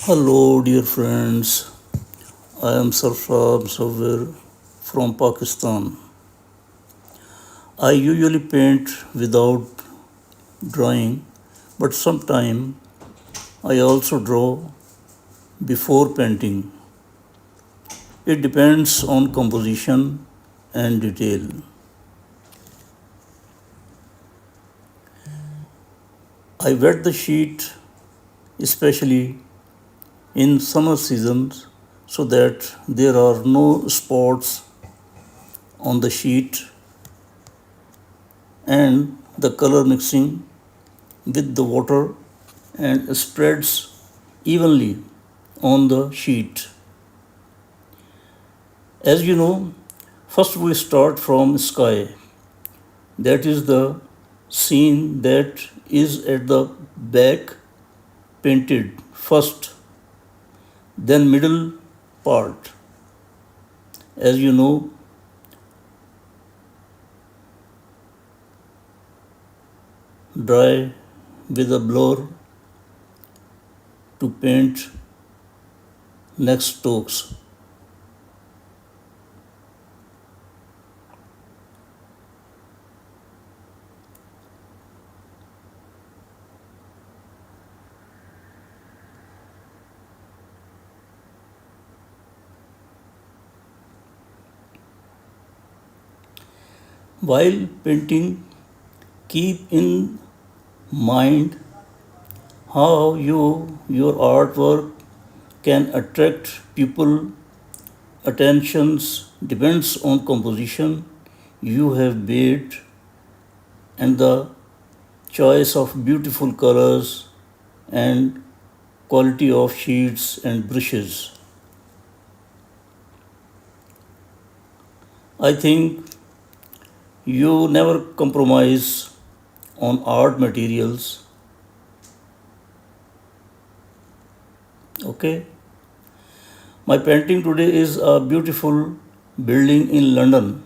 Hello, dear friends. I am Sarfraz Musawwir from Pakistan. I usually paint without drawing, but sometimes I also draw before painting. It depends on composition and detail. I wet the sheet, especially in summer seasons, so that there are no spots on the sheet and the color mixing with the water and spreads evenly on the sheet. As you know, first we start from sky. That is the scene that is at the back painted first, then middle part. As you know, dry with a blur to paint next strokes. While painting, keep in mind how your artwork can attract people attentions depends on composition you have made and the choice of beautiful colors and quality of sheets and brushes. I think you never compromise on art materials. Okay, my painting today is a beautiful building in London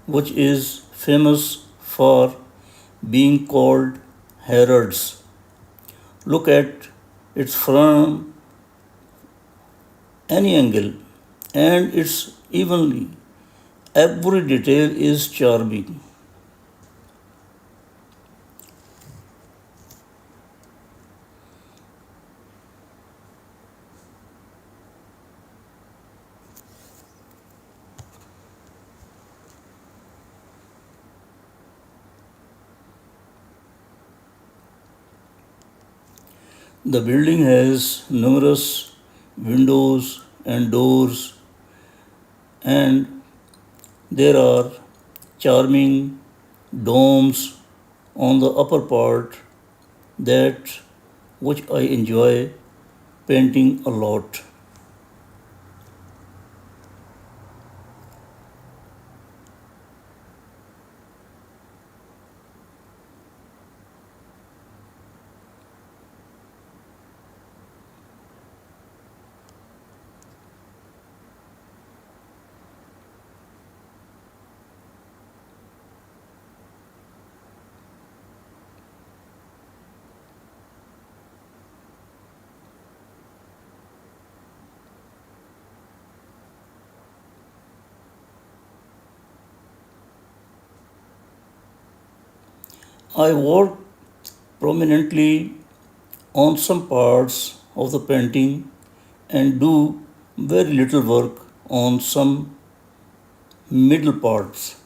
which is famous for being called Harrods. Look at it from any angle and it's evenly. Every detail is charming. The building has numerous windows and doors, and there are charming domes on the upper part that which I enjoy painting a lot. I work prominently on some parts of the painting and do very little work on some middle parts.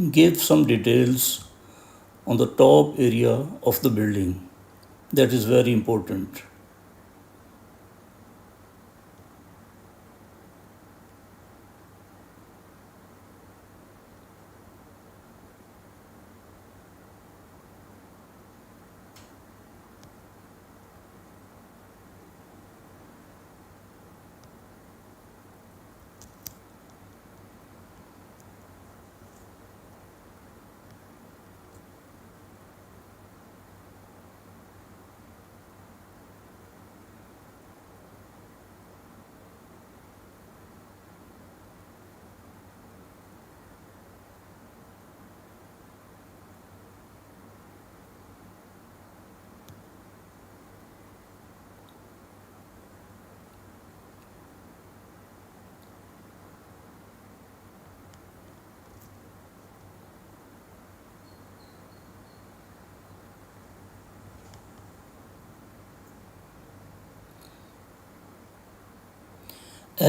Give some details on the top area of the building. That is very important.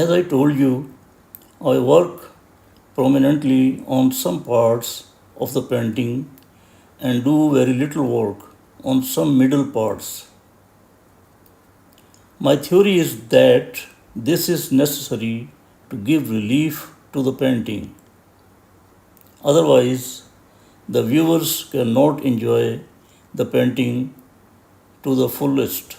As I told you, I work prominently on some parts of the painting and do very little work on some middle parts. My theory is that this is necessary to give relief to the painting. Otherwise, the viewers cannot enjoy the painting to the fullest.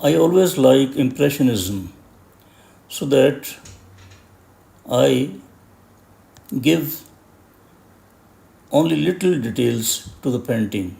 I always like Impressionism so that I give only little details to the painting.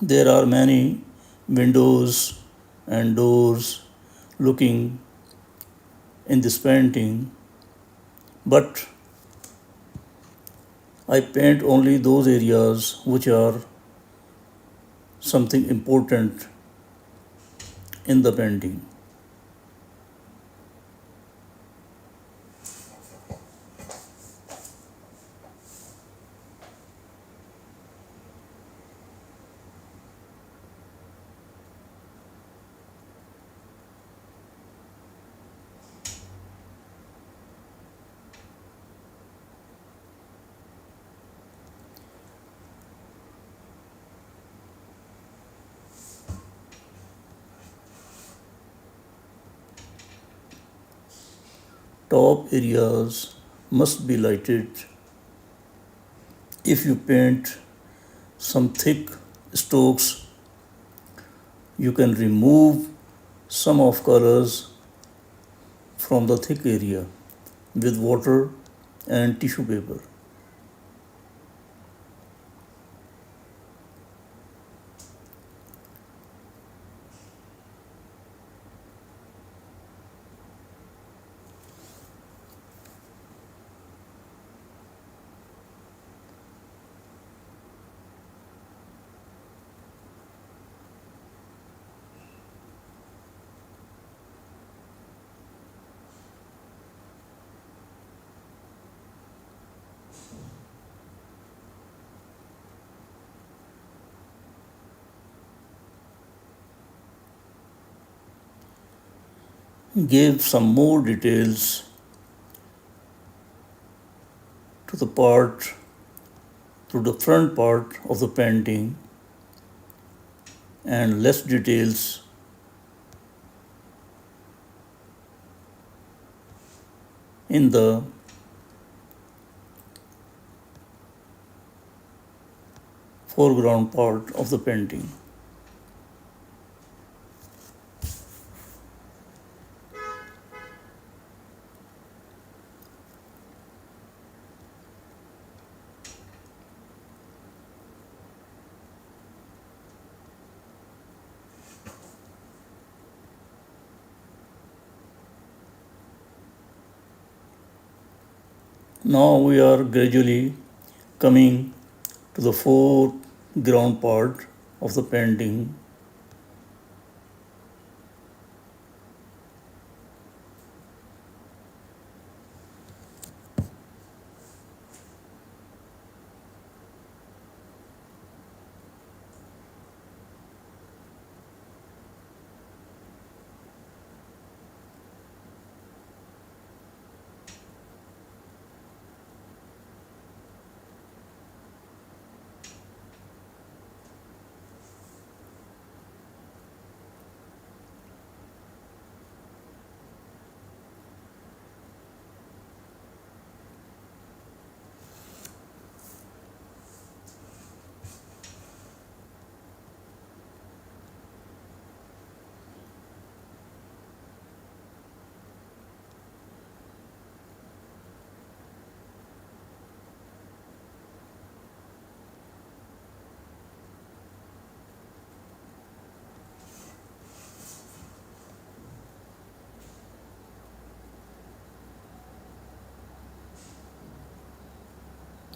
There are many windows and doors looking in this painting, but I paint only those areas which are something important in the painting. Top areas must be lighted. If you paint some thick strokes, you can remove some of colors from the thick area with water and tissue paper. Give some more details to the part, to the front part of the painting, and less details in the foreground part of the painting. Now we are gradually coming to the foreground part of the painting.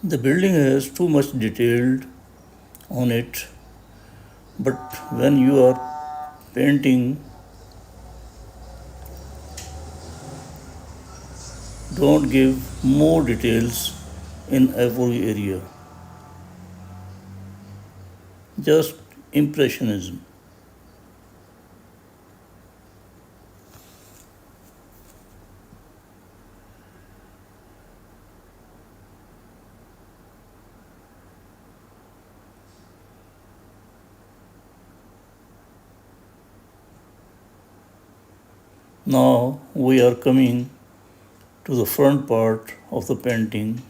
The building has too much detail on it, but when you are painting, don't give more details in every area. Just impressionism. Now we are coming to the front part of the painting.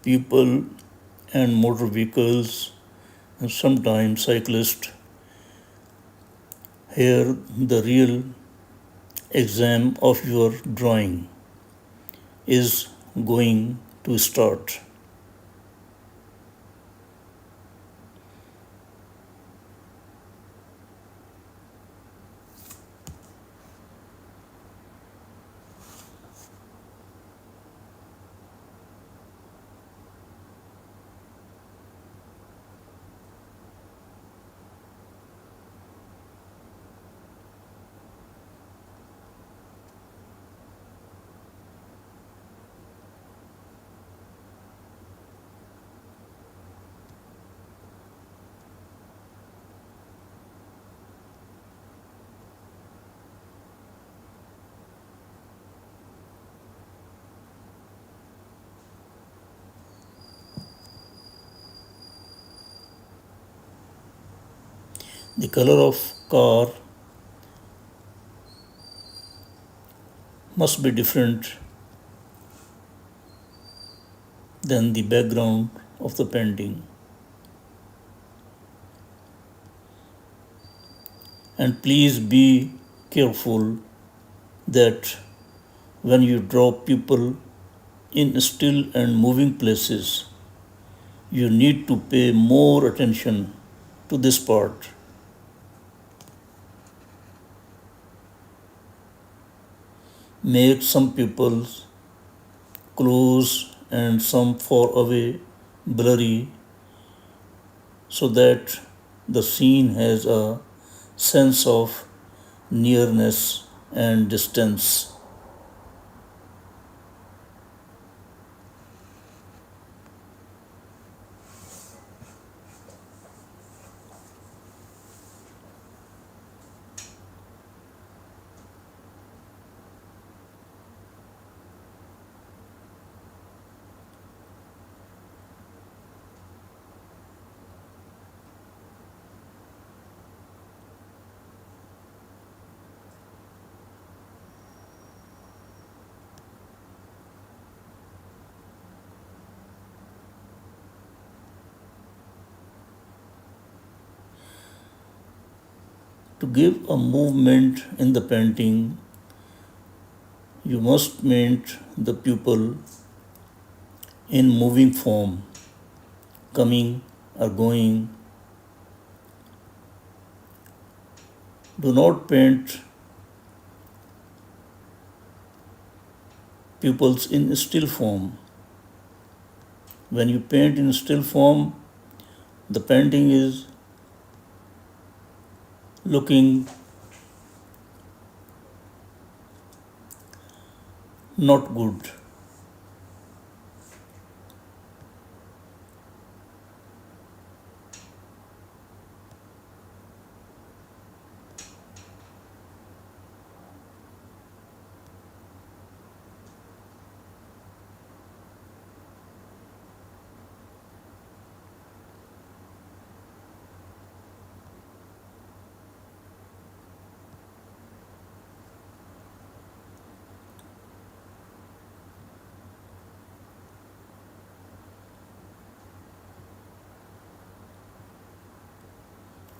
People and motor vehicles and sometimes cyclists. Here the real exam of your drawing is going to start. The color of car must be different than the background of the painting. And please be careful that when you draw people in still and moving places, you need to pay more attention to this part. Make some people close and some far away blurry so that the scene has a sense of nearness and distance. To give a movement in the painting, you must paint the pupil in moving form, coming or going. Do not paint pupils in still form. When you paint in still form, the painting is looking not good.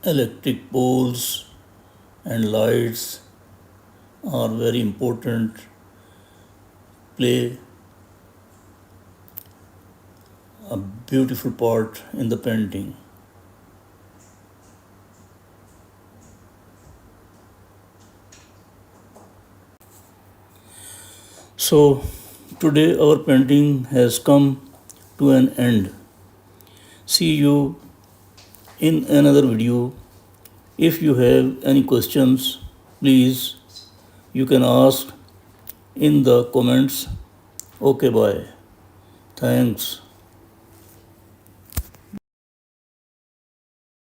electric poles and lights are very important, play a beautiful part in the painting. So today our painting has come to an end. See you in another video. If you have any questions, please you can ask in the comments. Okay, bye. Thanks.